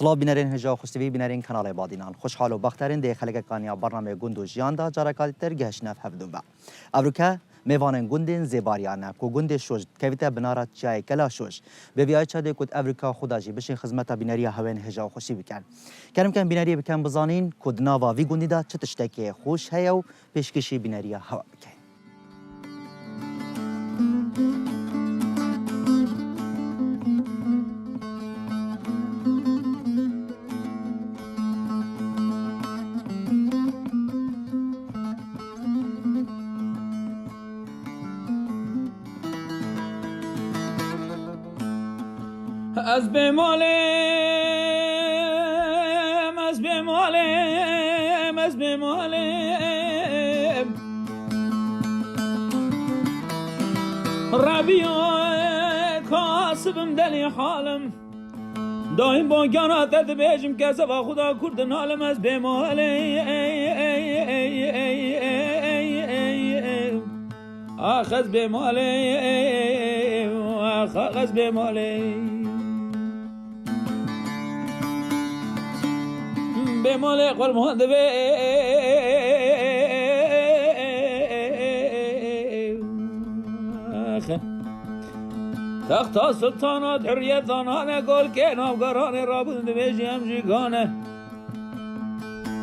سلام بینرین هجا خوشتوی بینرین کانال بادینان خوشحال و بخترین ده خلق کانیا برنامه گندو جیان دا جارکاتی تر گهشنف هفدو با ابروکه میوانن گندین زیباریانه کو گند شوش کویتا بنارات چای کلا شوش به ویای چاده کد ابروکا خداجی بشین خدمت بینری هاون هجا خوشی بکن کرم کن بینری بکن بزانین کد ناوا وی گندی دا چه تشتکی خوش هیا و پیشکشی بینری هوا بکن از بمالم از بمالم از بمالم ربیع کاسبم دلی حالم دایم با گراتت بیجم کسب خدا کرد نالم از بمالم آخ از بمالم آخ از بمالم بمال قل مهند به تخت سلطانات حریت آنان گل که نامگران را بودند بیجی همجیگانه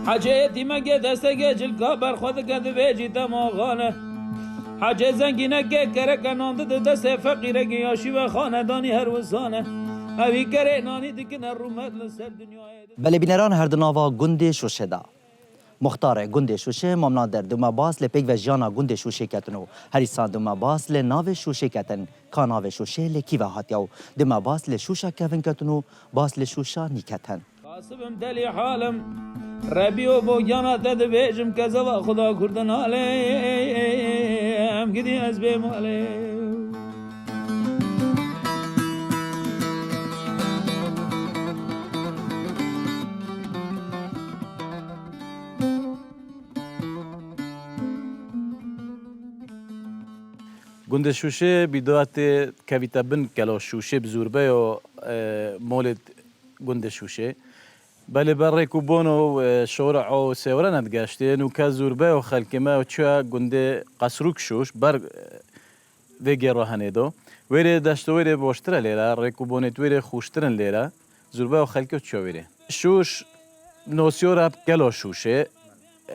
حجه یتیمه دسته جلکا بر خود کد بیجی تماغانه حجه زنگینه که کرک نامده دست فقیره گیاشی و خاندانی هر وزانه اوی کره نانی دکن رومت لسر دنیای بله بینران هر دناوا گند شوشه دا مختار گند شوشه ممنا در دوما باس لپیک و جانا گند شوشه کتنو هریسان دوما باس لناو شوشه کتن کاناو شوشه لکی و هاتیاو دوما باس لشوشا کفن کتنو باس لشوشا نیکتن قاسبم دلی حالم ربیو با جانا تد بیجم کذا خدا کردن حالم گدی از بمالم گند شوشه بیدات کویتا بن کلا شوشه بزربه و مولد گند شوشه بله بر کوبونو شورع و سوره ندگشته نو که زربه و خلکمه و چه گند قصروک شوش بر ویگر راهنه دو ویره داشته ویره باشتره لیره رکوبونت ویره خوشترن لیره زربه و خلکه چه ویره شوش نوسیورا کلا شوشه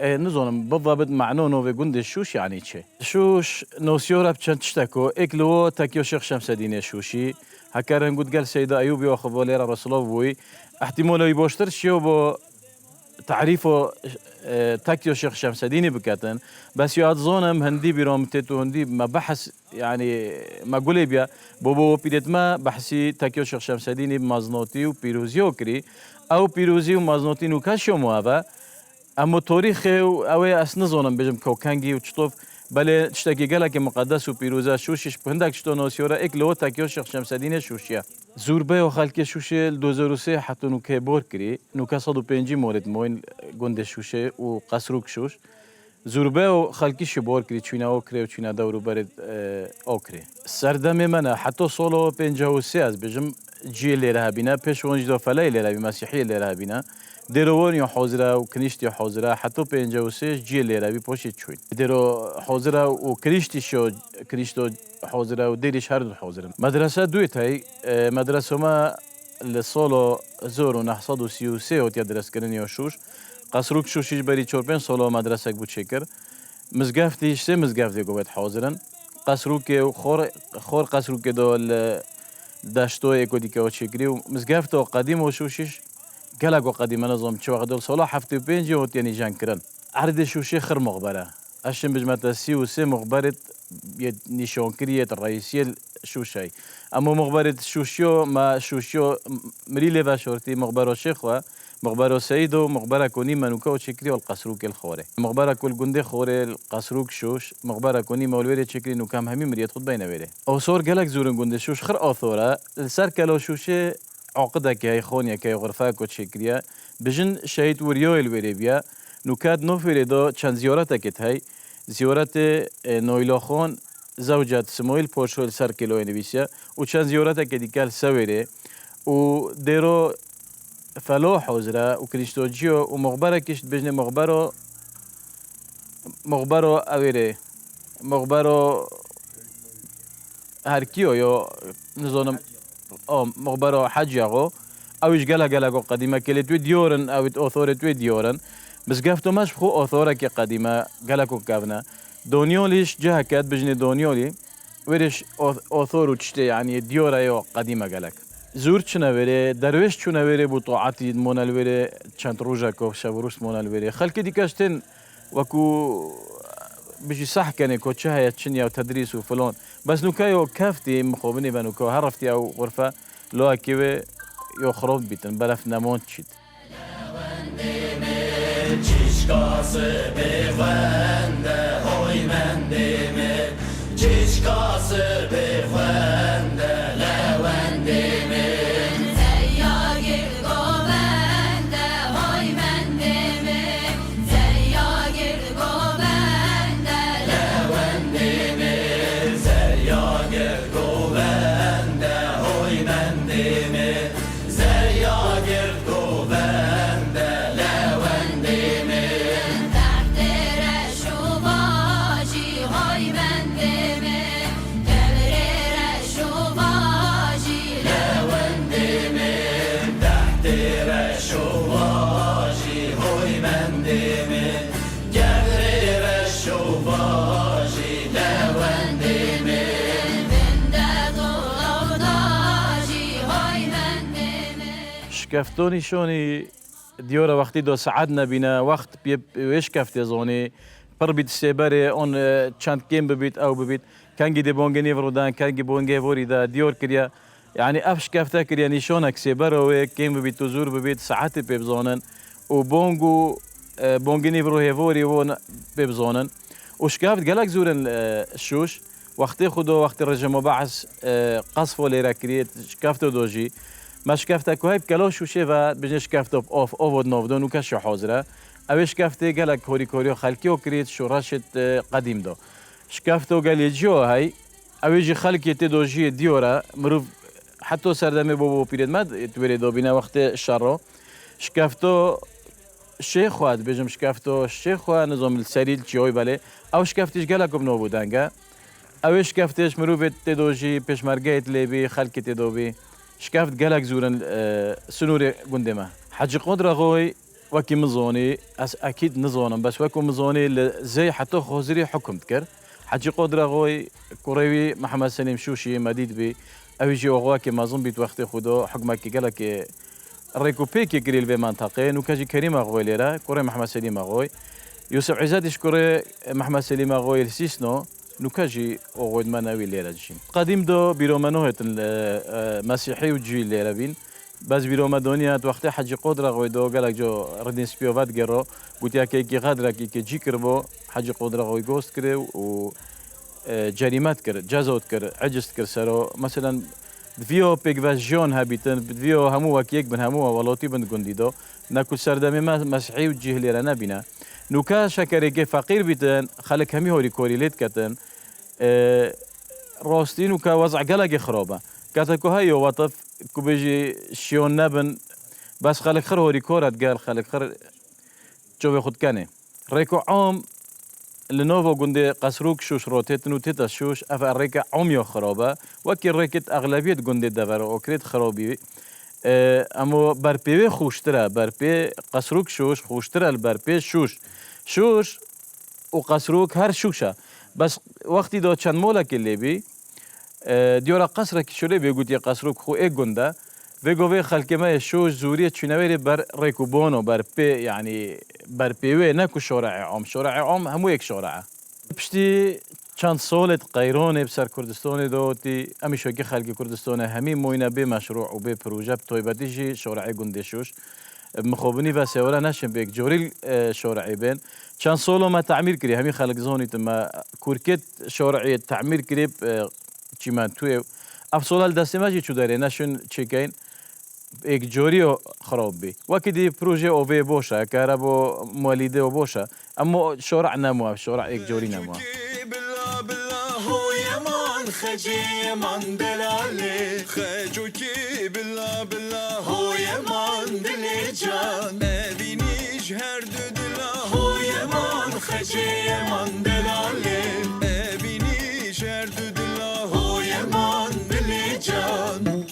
نظنم بالضبط معنونه في جند الشوش يعني شيء شوش نوسيورا بتشتكو اكلو تاكيو شيخ شمس الدين شوشي هكذا نقول قال سيدة ايوبي وخفوليرا رسول الله بوي احتمال يبوشتر شيو بو تعريفه تاكيو شيخ شمس الدين بكاتن بس يظنم هندي برامتتو هندي ما بحث يعني ما قولي بيا بوبو بيدت ما بحثي تاكيو شيخ شمس الدين بمزنوتي وبيروزيو كري او بيروزي ومزنوتي نوكاشيو موافا اما تاریخ اوی اس نزانم بجم کوکنگی و چطور بله تشتکی گله که مقدس و پیروزه شوشش بهندک چطور ناسیورا یک لو تاکیو شیخ شمس الدین شوشیه زوربه و خلک شوشه 2003 حتی نو که بار کری نو که 105 مورد موین گند شوشه و قصروک شوش زوربه و خلکیش بار کری چینا اوکری و چینا دورو برد اوکری سردم منه حتی سال 53 از بجم جیل لیره بینه پیش ونج دو فلای لیره مسیحی لیره بینه دیروانی حاضره و کنیشتی حاضره حتی 53 جیل لیره بی پوشید چوید دیرو حاضره و کنیشتی شو کنیشتو حاضره و دیریش هر دو حاضرن مدرسه دوی تای مدرسه ما لسال 1933 هات درس کردن شوش قصروک شوشیش بری 4-5 سال مدرسه بود شکر مزگفتیش سه مزگفتی گوید حاضرن قصروک خور قصروک دو داشتوی کدی که چکری و مزگفت و قدیم و شوشیش گلگو قدیم نظام چه وقت دل سالا 75 هات یعنی جنگ کردن عرض شوشی خر مقبره اشم بجمت 33 مقبره نشانکریت رئیسی شوشی اما مقبره شوشیو ما شوشیو مریله و شورتی مقبره شیخ و مقبره سعید و مقبره کنی منوکا و چکری و القصروک الخوره مقبره کل گنده خوره القصروک شوش مقبره کنی مولوی چکری نوکام همین مریت خود بینه بره اوسور گلک زورن گنده شوش خر آثوره سر کلا شوشه عقده که هی خونیه که غرفه کو چکریه بجن شهید وریایل وری بیا نکات نوفری دا چند زیارت کت هی زیارت نویلا خان زوجت سموئیل پوشول سر کلوی نویسه و چند زیارت که دیگر سویره و دیرو فلو حوزرة وكريستوجيو ومغبرة كشت بجنة مغبرو أويري مغبرو هركيو يو نزونم مغبرو حجيغو اوش قلقو قديمة كلي توي ديورن او اوثورة توي ديورن بس قافتو ماش بخو اوثورة كي قديمة قلقو كافنا دونيوليش جهة كات بجني دونيولي ويرش اوثورو تشتي يعني ديورة يو قديمة قلق زور چنا ويري درويش چنا ويري بو طاعتي مونال ويري چند روجا كو شبروس مونال ويري خلقي دي كاشتن وكو بيجي صح كان كو تشهية تشنيا وتدريس وفلون بس نوكايو كافتي مخوبني بنوكو هرفتي او غرفة لو اكيوه يو خروب بيتن برف نمون تشيد شكفتوني شوني ديورا وقتي دو سعدنا بنا وقت بيش كفتي زوني بربيت السيباري اون تشانت كيم ببيت او ببيت كان جي دي بونجي فرودان كان جي بونجي فوريدا ديور كريا يعني افش كفتا كريا نيشونك سيبارو كيم ببيت تزور ببيت ساعات بيبزونن وبونجو بونجي نيفرو هيفوري وون بيبزونن وشكافت قالك زورن الشوش وقتي خدو وقت الرجم وبعث قصفو ليرا كريت شكافتو دوجي ما شكافتا كوهيب كلوش وشيفا بجن شكافتو اوف اوفود نوفدون وكشو حوزرة اوه شكافتي قالك هوري كوريو خالكيو كريت شو راشت قديم دو شكافتو قال يجيو هاي اوه يجي خالكي تدوجي ديورا مروف حتى سردمي بوبو بيريد ماد توريدو بينا وقت الشارو شكافتو الشيخ واد بيجم شكافتو الشيخ واد نظام السريل تشيوي بالي او شكافتيش قالكم نوبو دانجا او شكافتيش مروف تدوجي بيش مرقيت ليبي خالكي تدوبي شكافت قالك زورن سنوري قندمه حج قدرة غوي وكي مزوني اكيد نزونم بس وكو مزوني زي حتى خوزري حكم تكر حج قدرة غوي كوريوي محمد سليم شوشي مديد بي اويجي وغواكي مازون بيت وقت خدو حكمك قالك الريكوبيكي قريل بي منطقين وكاجي كريم غوي ليرا كوري محمد سليم غوي يوسف عزادش كوري محمد سليم غوي السيسنو نوكاجي اوغود مناوي ليرا جين قديم دو بيرومانوهت المسيحي وجي ليرا بين بس بيروما دنيا وقت حج قدره غوي دو قالك جو ردين سبيوفات جرو قلت يا كي غادره كي جي كربو حج قدره غوي جوست كري و جريمات كر جازوت كر عجزت كر سرو مثلا فيو بيغفاجيون هابيتن فيو همو وكيك بن همو ولوتي بن جنديدو ناكل سردمي مسيحي وجي ليرا نبينا نوكا شكري فقير بيتن خلك همي هوري كوريليت كتن روستين وكا وضع قلق خروبه كاتكو هايو وطف كوبيجي شيون نبن بس خلك خر هوري كورات قال خلك خر شوفي خد كاني ريكو عوم لنوفو قندي قصروك شوش روتيتنو تيتا شوش افا ريكا عوميو خروبه وكي ريكت اغلبيه قندي دفر اوكريت خروبي امو برپیوی خوشتره برپی قصروک شوش خوشتره البرپی شوش و قصروک هر شوشه بس وقتی دو چند مولا که لیبی دیورا قصره که شده بگوت یا قصروک خو ایک گنده وگوه خلقی ما شوش زوریه چونویری بر ریکوبونو برپی یعنی برپیوی نکو شورع عام همو یک شورعه پشتی چند سالت قیرانه بسر کردستان داوتی امیشو که خلق کردستان همین موینه به مشروع و به پروژه تویبتیجی شورعی گندشوش مخابنی و سواره نشن به یک جوری شورعی بین چند سالو ما تعمیر کری همین خلق زونی ما کورکت شورعی تعمیر کری چی من توی افسال دستی ماجی چو داره نشن چیکین یک جوری خراب بی وقتی دی پروژه اوه باشه کار با مالیده و باشه اما شورع نموه شورع یک جوری نموه خجي من دلالي خجوكي بالله بالله هو يمان دلي جان أبينيش هردو دلا هو يمان خجي من دلالي أبينيش هردو دلا هو يمان دلي جان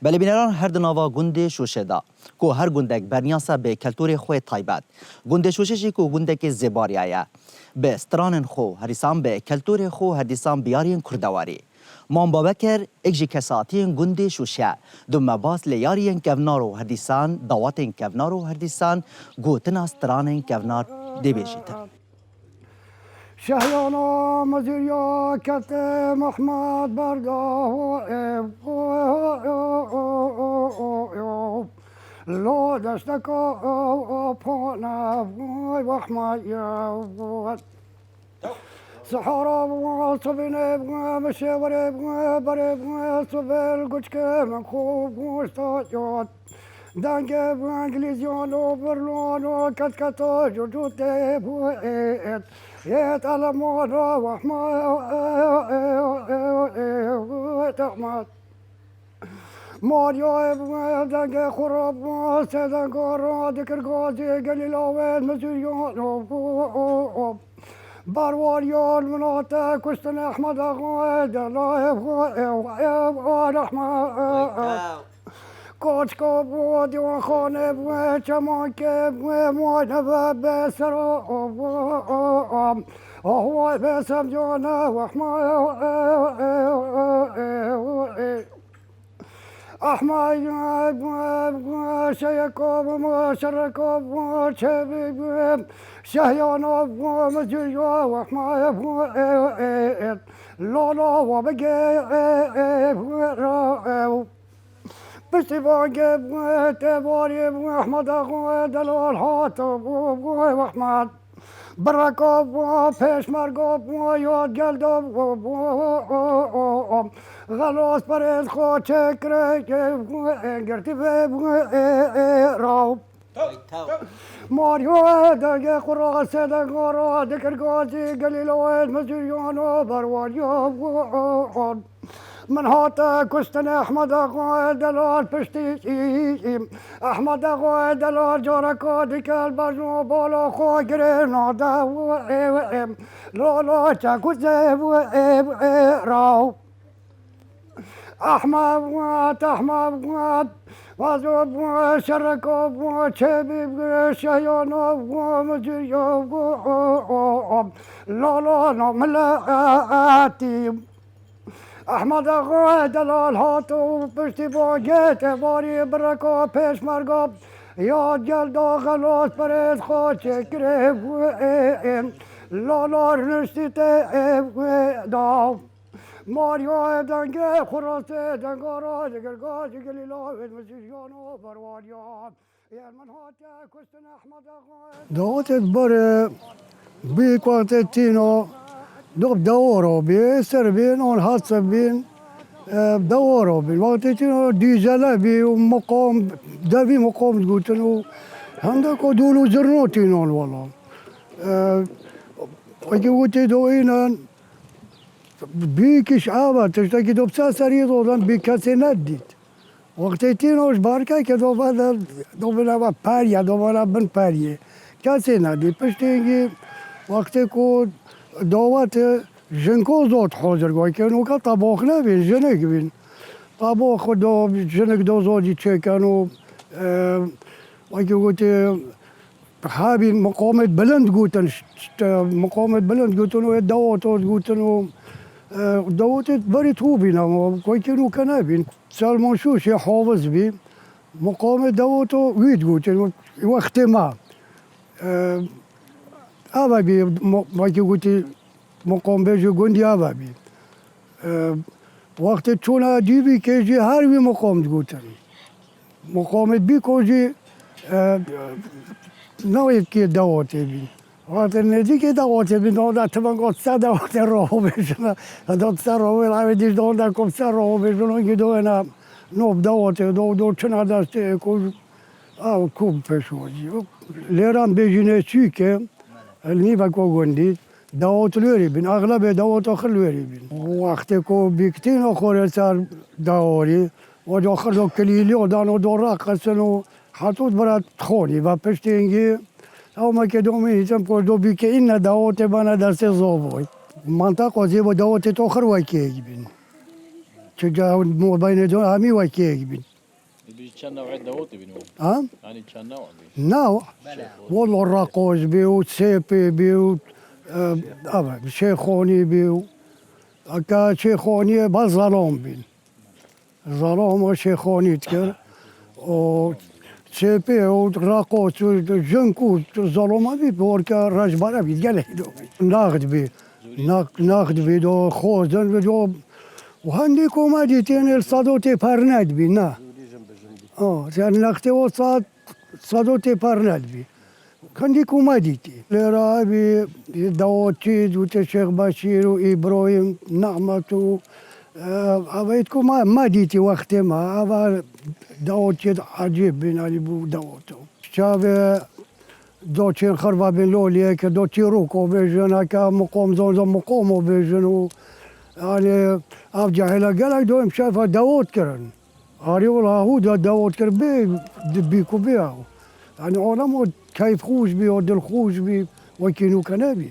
بله بینران هر دناوا گنده شوشه دا که هر گندک برنیاسا به کلتور خوی تایبت گنده شوششی که گندک زباریایه به استران خو هریسان به کلتور خو هریسان بیارین کردواری مان بابکر اکجی کساتین گنده شوشه دم باس لیارین کونار و هریسان دعواتین کونار و هریسان گوتن استران کونار دیبیشیتن شهيانا مزيريا كت محمد برده لا دستكا پانا وحمايا سحارا صبيني مشاوري بري صبيل قجك من خوب مستاجات دنگ انگلیزیانو برلانو کتکتا جوجوته بوئت یت علمانا وحمایت احمد ماریا دنگ خراب سدنگارا دکرگازی گلیلاوید مزوریانو بارواريان مناطق كستن احمد اغواد الله احمد کوچکو بود و خانه بود چمان که بود مانه بسر آهوای بسم جانه و احمد شیکو و شرکو و چبی شهیانا و مجیو و احمد لالا و بگه بستيفان تباري احمد اخو دلال هاتف احمد بركوب پیشمرگوب یاد گلدوب غلاس برد خود چکره گرتی به راو ماريو دقي قراص دقارا دكرقاتي قليلوين مزيانو برواريو من هاتا كستن احمد اغوى دلال پشتی احمد اغوى دلال جاركا ديكال بجو بالا خو گرنا دو لالا چاكو زب راو احمد وزوب شركا چبي شيانا مجريا لالا نملاتي احمد اغوى دلال هاتو پشتی باگت باری برکا پیشمرگا یاد گل داخلاس برد خود چکره لالار نشتیت داو ماریا دنگه خراسه دنگارا دگرگا دگلیلاوید مسیحیانو برواریان من هاته کستن احمد اغوى دعوتت بر بیکوانتتینو دوب دورو بي سر بين اون حادث بين دورو بين وقت تينو ديزل بي ومقام دبي مقام تقولتنو عندك دولو زرنوتينون والله وكي وتي دوينا بيكش عابا تشتكي دوب ساسري دولان بيكاسي نديت وقت تينوش باركا كدو بدا دوبنا باريا دوبنا بن باريا كاسي نديت پشتينگي وقت كو دعوت جنکو زود حاضر گوی که نوکا طباخ نبین جنک بین طباخ دو جنک دو زودی چکن و وکی گوتی حابین مقامت بلند گوتن مقامت بلند گوتن و دعوتات گوتن و دعوتت بری تو بینم و گوی که نوکا نبین سلمان شوش حافظ بین مقامت دعوتو وید گوتن و اختماع آبا بی وقتی گویی مقام بیشتر گندی آبا بی وقتی چون دیوی کشی هر وی مقام گویی مقامت بی کجی نوید که دعوتی بی وقتی ندی که دعوتی بی داده تمام گفت سر دعوتی راه بشن داد سر راه ولی دیش داده کم سر راه بشن که دوینا نوب دعوتی دو چند دسته کو او کوب پشوجی لیران بیجینه چی که النیفا کو گندید دعوت لوری بین اغلب دعوت آخر لوری بین وقتی کو بیکتین آخر سر دعوری و آخر دو کلیلی و دانو دو راقصن و حطوط برات خونی و پشت اینگی او ما که دومی هیچم که دو بی که این دعوت بنا درست زوبوی منطقه وزی با دعوت تو آخر وکی بین چه جا بین دو همی وکی بین چند نوع دعوت بینو ها؟ یعنی چند نوع نوع والله الراقوز بيو سيبي بيو شيخوني بيو كا شيخوني بالظلام بين ظلام وشيخوني تكر و سيبي وراقوز جنكو ظلام بي بوركا رجبارا بي قال ناخد بي دو خوزن بدو وهنديكو ما ديتين الصدوتي بارناد بي نا يعني ناختي وصاد صدوتي بارناد بي كندي كوماديتي لرابي داوتي دوت الشيخ بشير وابراهيم نعمة أبيتكم ما ديتي وقت ما أبا داوتي عجيب بين علي بو داوتو شاب دوتي خربا بين لولي كدوتي روكو بيجن كا مقوم زون مقومو بيجن يعني أرجع إلى قالك دوم شافها داوت كرن هاري والله هو داوت كر بيكو بيعو يعني علماء كيف خوش بي ودل خوش بي وكينو كنابي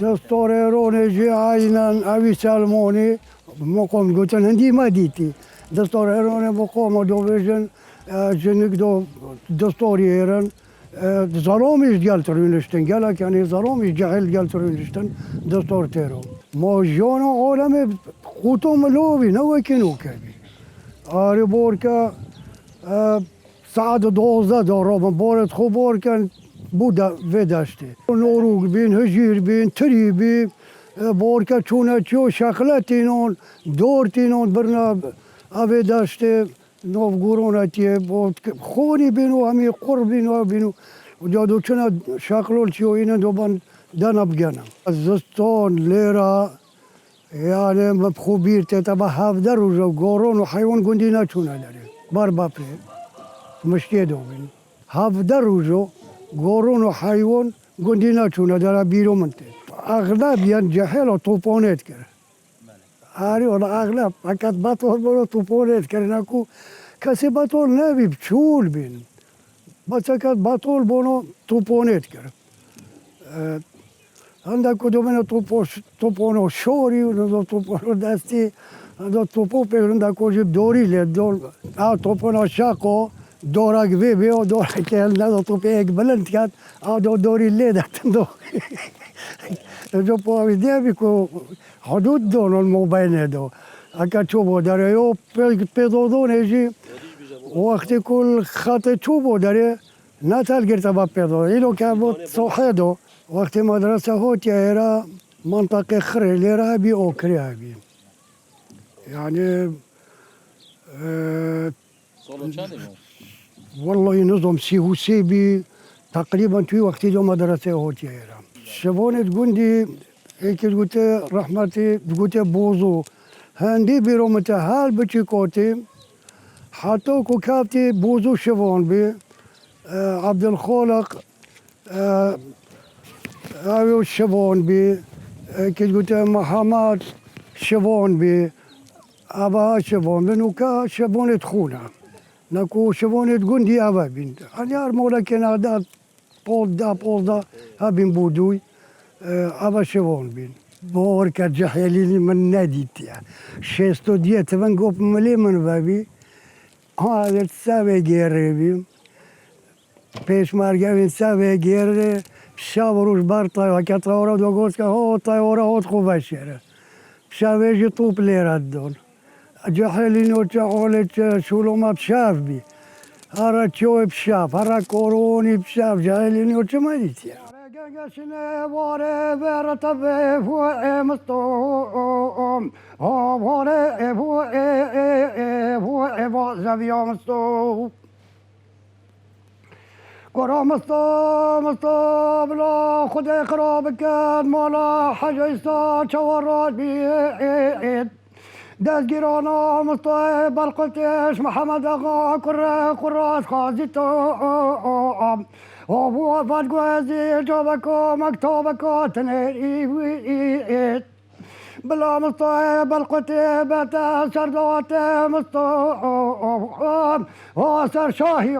دستور جي عينان أبي سلموني مقوم قلت هندي ما ديتي دستور مقوم دوبيجن جنك دو دستوري ايران ظلومش جالترونشتن قالك يعني ظلومش جاهل جالترونشتن دستور تيرو موجونا عالم خوتو ملوبي نو كينو كبي آري بوركا ساعت 12 دارم بارد خوبار کن بوده وداشته نوروگ بین هجیر بین تری بین بارکه چونه چو شکلتینون دورتینون برنا اوه داشته نوگورونتیه خونی بینو همی قربینو بینو و جادو چونه شکلول چیو اینه دوبان دنب گنم زستان لیرا یعنی مبخوبیرته تبا 17 روزه گورون و حیوان گندی نچونه داره بار باپره مشتی دوبین 17 روزه گورون و حیوان گندی نچونه داره بیرو منته اغلب یعنی جهل و توپانت کرد آره ولی اغلب فقط بطور برو توپانت کرد نکو کسی بطور نبی چول بین بچکت بطور برو توپانت کرد هنده کدومه توپانو شوری و توپانو دستی توپو پیرونده کجیب دوری لید دور توپانو شاکو دورک وی و دورک هل توپی یک بلند کرد دوری لید دو جو پاویدی بی که حدود دونن مبینه دو اگر چوبو داره یا پیدو نیجی وقتی کل خط چوبو داره نتال گرتا با پیدو اینو که بود صحه دو وقتی مدرسه هوتی ایرا منطقه خریلی را بی اوکری بی یعنی والله نظام سي بي تقريبا توي وقت جو مدرسه هوتي ایرا شبونت گوندی یکی قلت رحمتي قلت بوزو هندي بيرومته حال بچي کوتي حتى كو كابتي بوزو شبون بي عبد الخالق اوي شبون بي كي قلت محمد شبون بي ابا شبون بنوكا شبونت خونا نكو شبونت گوندي ابا بنت انا مولا كندا بولدا هابين بودوي ابا شبون بين باور کرد جهلی من ندید يعني 6 دیت من گفت ملی من بابی ها سوی گیره بیم پیش مرگم سوی گیره شب روش بر طایوه که طایوه دو گوز که ها طایوه ها خوبه شیره شبه جی طوب لیرد دون جهلی نو جهالت شلو ما بشاف بی هر چوی بشاف هر کورونی بشاف جهلی نو چه مدید يعني گشنه واره برتبه فو مستوم ها واره فو زویا مستو قرا مستو بلا خود خراب کرد مالا حجیستا چوارات بید دستگیرانا مستوی بلقلتش محمد آقا قراس خازی تو ابو فادقوزي جوبكو مكتوبكو تنيري بلا مصطيب القتيبة سردوت مصطوب وسر شاهي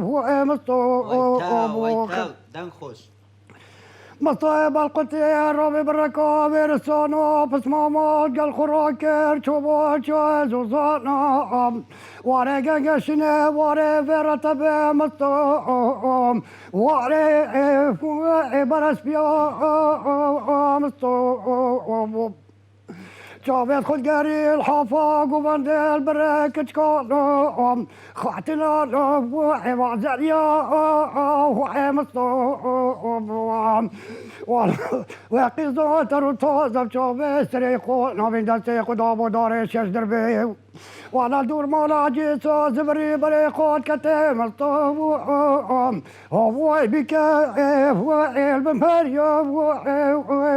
هو مصطوب دن خوش مصطيب القتيل ربي بالركاب رسانو بس ماما قال خراكر شوبو شوز وصانا واري قشنه واري فرتبه مصطوب واري برس بيا مصطوب جابت خود قري الحافا قوبان ديل بركة كالوم خاتنا لوم وحي وعزاليا وحي مصطوب وقيزو ترو توزب جابت سريقو نابين دستيقو دابو داري شش دربيو وانا دور مالا جيسو زبري بريقوت كتي مصطوب هو بك هو البمهريا هو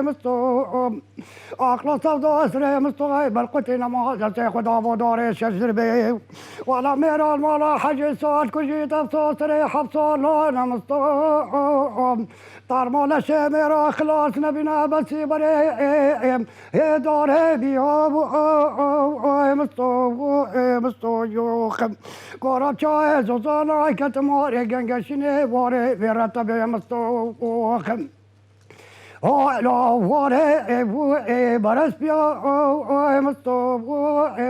مصطوب أخلص صفدو أسري مصطوب بالقتنا ما دستيقو دابو داري شش دربيو وانا ميرال مالا حجي صوت كجي تفصو سري حفصو لونا مصطوب طار مالا شميرا خلاص نبينا بسي بريم هي دار هي بيا مستويوخم قرب شاي زوزانا كتماري جنگشني واري برتبه مستويوخم لا واري برس بيا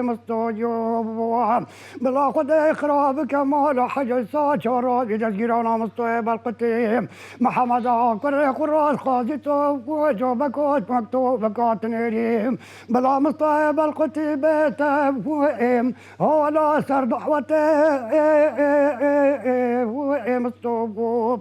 مستويوخم بلا خد إخراب كمال حاجة ساتشارا بجزيرانا مستويب القتيم محمد عقر قراص خازيتو وجوبكوت مكتوبكات نيريم بلا مستويب القتيم تفوئم هولا سر دعوته مستوب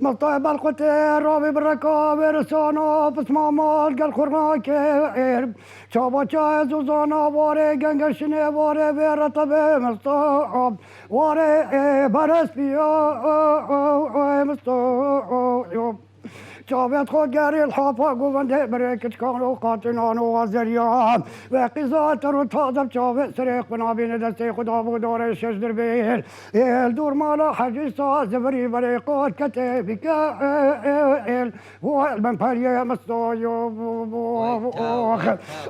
مصطيب القتير رابي بالركاب رسانو بس مامال قال خرناكير شابا شايز وزانا واري قنقشني واري بيرتبه مصطوب واري برس بيا مصطوب شابت خود قري الحافة قوان دي بريكت كانوا قاتنان وزريان وقزات رتازب شابت سريق بنابين دستي خدابو دوري شش دربيل الدور مالا حجيسا زبري بريقات كتابك هو البنبالية مستويو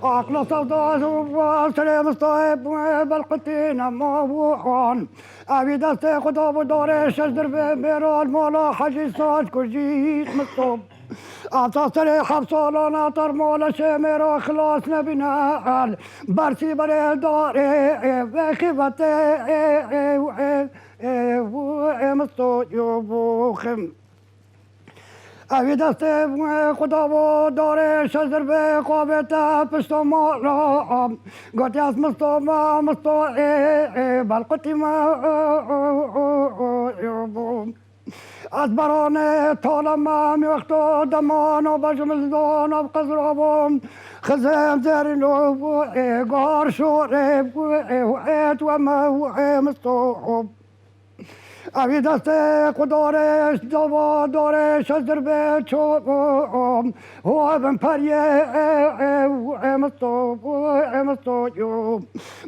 أقل صوتاز وسري مستويب بالقتين موحان أبي دستي خدابو دوري شش دربيل ميرال مالا حجيسات كجيت مستوب أعطى حبصالا ناطر مولا شميرا خلاص نبينا برسي بري داري بخيفتي مستويوخم أبي دستي خدابو داري شجر بقابته بشتو مالا قلت ياس مستوى بالقتي ما أدبراني طالما ميوختو دمان وبجمل دون وبقزرابهم خزام زارينو قار شوريب وقيت وما مستوب أبي دستي قدارش دوا دارش شجر بيت شوم هو ابن بريه مستوب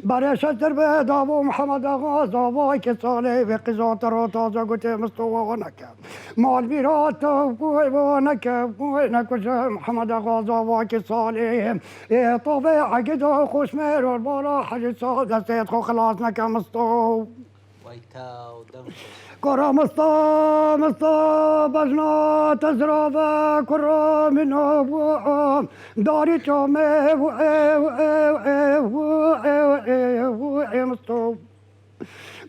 بري شجر بيت أبو محمد آغا زواي كسالي بقزات روتازا قلت مستوانك مال بيرات وينك محمد آغا زواي كسالي طبيعة كده خوش مير والبارا حاجة صاد دستيت خو خلاص نك مستوب كرة مستا بجنا تزرابا كرة من أبوام داري تومي مستو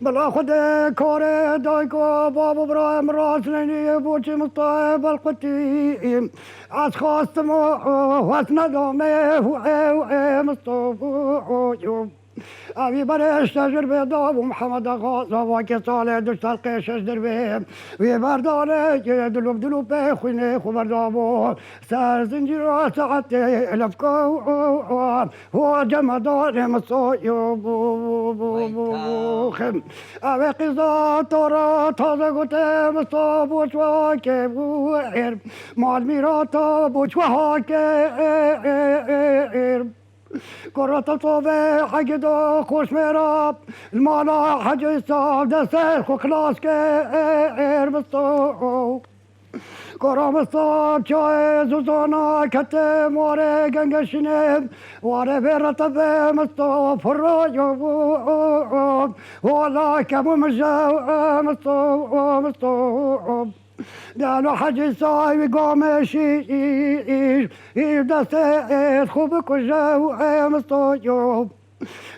بلا خود کار دایکا بابا برایم راسلینی بوچی مستای بالقطیم از خواستم وقت ندامه مستو أبي بريش تجر بيضاب ومحمد غاصة واكي صالح دوش تلقيش أجدر بهم ويبرداني دلوب دلوب بيخويني خبردابو سار زنجيرا ساعتي لفكو هو جمداني مصويو خم أبي قضاء تورا تازة قوتي مصابوش واكي بوئر مال ميراتا بوش وهاكي كرة الصوبة حقدو خوش ميراب المالا حج يصاب دسير خو خلاص كير بصو كرة مصاب شاي زوزونا كتي موري جنجشنب واري بيرتب مصو فرايو ولا كمو مجاو مصو دالو حجي صايب قامشي دسته خوب کجاو مستوجوب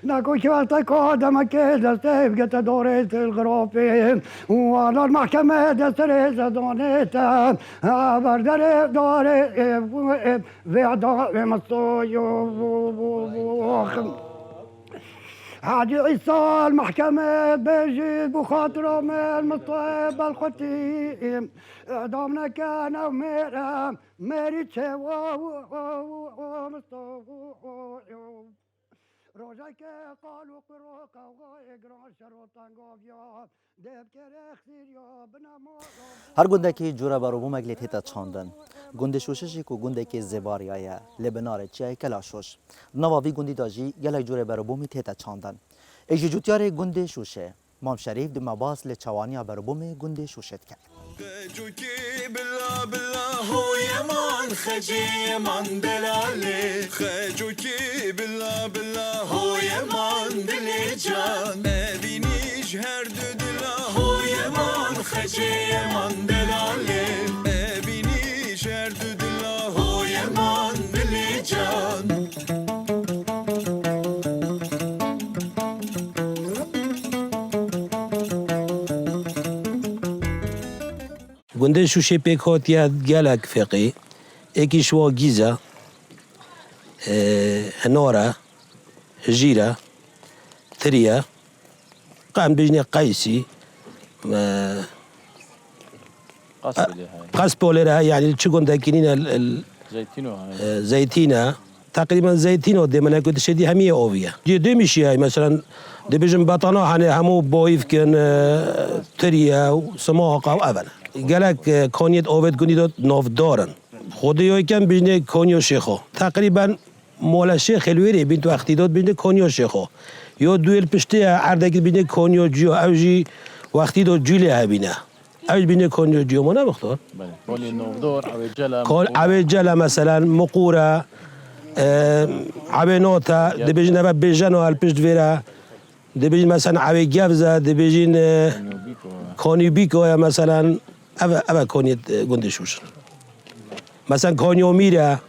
نكو شوالتا قادم كده سيف دوريت الغرافين وانا المحكمة دستريز دونيتا بردر دوري في عداء مستوجوب حاجي عيسى المحكمة بيجي بخاطره من المصيب الختيم اعدامنا كان وميرا ميري تشوا روجاك قالوا قروقا وغايقرا شروطان قوفيا ديب كريخسير يا بنامو هر گندکی جورا برو مگلیت هتا چاندن گند شوششی کو گندکی زباری آیا لبنار چای کلاشوش نواوی گندی داجی گلای جورا برو میت هتا چاندن ایجی جوتیار گند شوشه مام شریف دم باس لچوانیا برو گند شوشت کرد خجوكي بالله بالله هو يمان خجي يمان دلالي خجوكي بالله بالله هو يمان دلي جان ابينيش هردو دلا هو يمان خجي يمان دلالي ابينيش هردو دلا هو يمان دلي جان گنده شوشه پیک هاتیاد گلک فقی اکیش وا گیزه هناره جیره تریه قام بجنه قیسی قصب ولها يعني شو قلنا كنينا زيتينة تقريبا زيتينة دائما كنت شدي همية أوفية دي مشي هاي مثلا دي بيجن بطانا هني همو بويف كان تريا وسماقة وأبنا قالك كونيت أوفيت كونيت نوف دورن خودي يوي كان بيجن كونيو شيخو تقريبا مولا شيخ الويري بنتو اختيدات بيجن كونيو شيخو يو دويل بشتي عردك بيجن كونيو جيو أوجي واختيدات جولي هبينه اوج بینه کنیو جیومونه بختار کلی نوفدور عویجلا عویجلا مثلا مقوره عوینوتا دبیجن ابا بیجن و الپشت ویرا دبیجن مثلا عوی گفزه دبیجن کونیو بیکو یا مثلا ابا کونیت گندشوش مثلا کونیو میره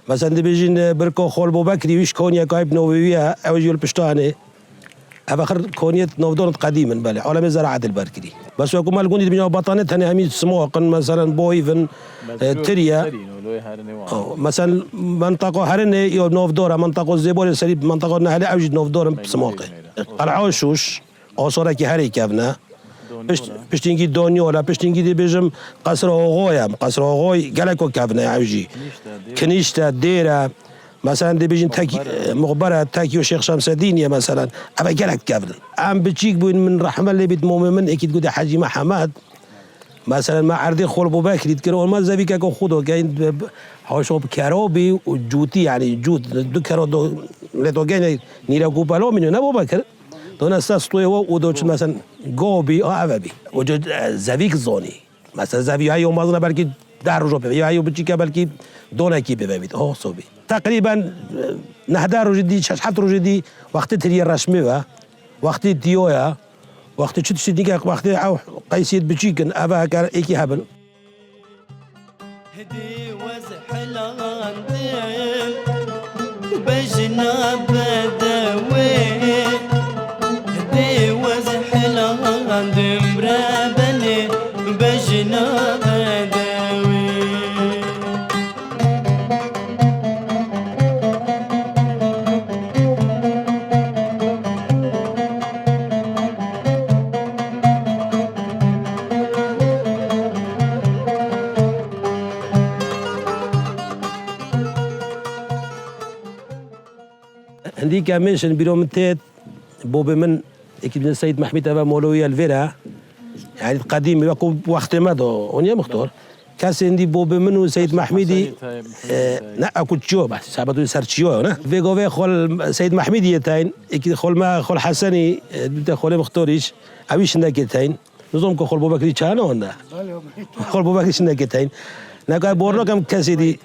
مثلا دبیجن برکو خالبو بکری ویش کونیا کایب نوویه اوجی الپشتانه أفخر كونية نوفدور قديما بالي عالم زراعة البركري بس وكم الجندي بيجوا بطانة هني همي سموق مثلا بويفن تريا مثلا منطقة هرني يو نوفدور منطقة زيبول سريب منطقة نهلي أوجد نوفدور سموقي العوشوش أصورة كي هري كابنا بشتينجي دونيو ولا بشتينجي دي بيجم قصر أغويا قصر أغوي قالكو كابنا عوجي كنيشتا ديرة مثلا دي بيجين تاكي مخبرة تاكي وشيخ شمس الدين مثلا أبا جالك كابل عم بتشيك بين من رحمة اللي بيت مؤمن أكيد قد حاجي مع حماد مثلا مع عردي خول أبو بكر يتكلم ما زبيك أكو خده كاين حوشوا بكاروبي وجوتي يعني جوت دو كارو دو لدو جاي نيرا كوبالو من أبو بكر دون أساس طوي هو ودوش مثلا جوبي أو أبابي وجد زبيك زوني مثلا زبي هاي يوم أظن بركي دار رجوع بي هاي بتشيك بركي دونا كي ببيت أوه صوبي تقريبا نهدار جدي شحات جدي وقت تري الرسمي وقت ديويا وقتی چه تشتی دیگه وقتی او قیسیت بچیکن اوه کار ایکی هبن هدي وزحلان بجنا بدوي هدي وزحلان دمرابني بجنا بدوي عندي كاميشن بيروم تيت بوبي من اكيد السيد محمد ابا مولوي الفيرا يعني القديم يقول وقت ما دو ونيا مختار كاس عندي بوبي منو سيد محمدي نا اكو تشو بس سابتو سارتشيو نا فيغو خول سيد محمدي يتاين اكيد خول ما خول حسني بدا خول مختاريش اويش نكتاين نظام كو خول بوبا كري چانا وندا خول بوبا كري نكتاين نكا بورنو كم كاسيدي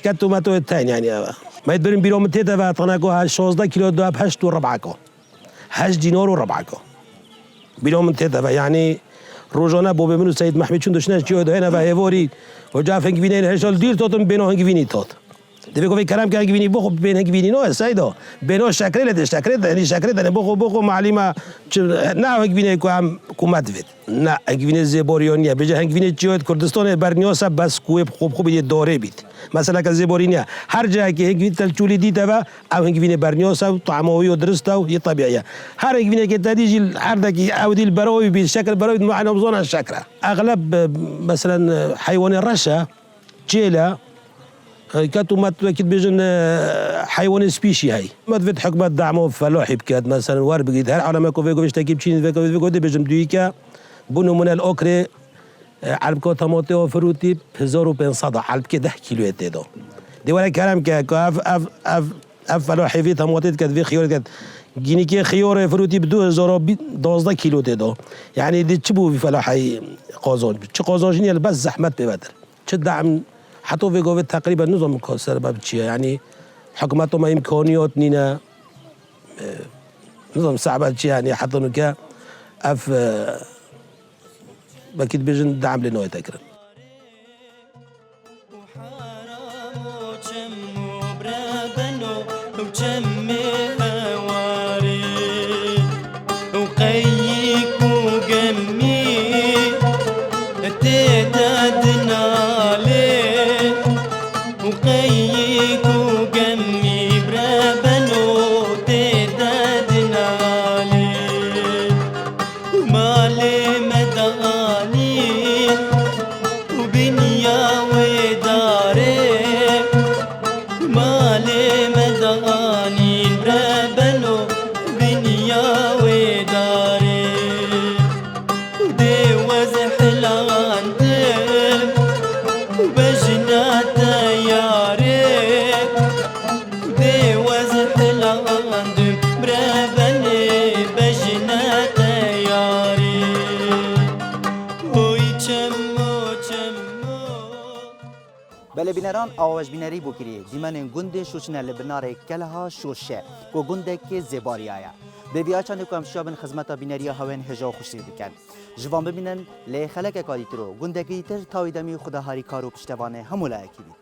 كاتو ما تو التاين يعني ما يدبرين بيروم تيتا فاتناكو 16 كيلو دو بهشت وربعكو 8 دينار وربعكو بيروم تيتا يعني روزانه بوبه منو سيد محمد چون دشنش چیو دهنه و هواری و جا فنگ وینین هشال دیر توتم بینو هنگ وینی توت دیگه کوی کلام که هنگ وینی بخو بین هنگ وینی نه سایدو بینو شکر یعنی شکر دنی بخو معلمه نه هنگ وینی کو هم کومت وید نه هنگ وینی زبوریونیه بجا هنگ وینی چیو کردستان برنیاسه بس خوب خوب یه دوره بید مثلا که زبورینیا هر جایی که هنگ وینی تلچولی دیده و او هنگ وینی برنیاسه طعمه و درسته و یه طبیعیه هر هنگ وینی که تدیجی هر دکی او دیل براوی بید شکل براوی معنا بزون الشکره اغلب مثلا حيوان الرشا جيلا كاتو ما اكيد بيجن حيوان سبيشي هاي ما تفيد حكمة دعمه فلاحي بكاد مثلا ورب قيد هر على ما كوفي كوفيش تجيب شيء فيكو دي بيجن دويكا بونو من الاوكري على بكو طماطي وفروتي 1500 على بكي 10 كيلو يتدو دي ولا كلام كاف اف فلاحي في طماطي كاد في خيار كاد جيني كي خيار فروتي بدو 12 كيلو تدو يعني دي تشبو في فلاحي قازون چه قازونجني بس زحمت ببدر چه دعم حتى في قوة تقريبا نظام كسر بابتشي يعني حكومته ما إمكانيات نينا نظام صعب يعني حتى نكا اف اكيد بيجن دعم لنا يتكرم بله بینران آواز بینری بکری دیمن گنده شوشنه لبنار کلها شوشه کو گنده که زباری آیا به بیا چند کم شابن خدمت بینری هاون هجا خوشی بکن جوان ببینن لی خلق کادیترو گنده که دیتر تاویدمی خدا هاری کارو پشتوانه همولا اکی بید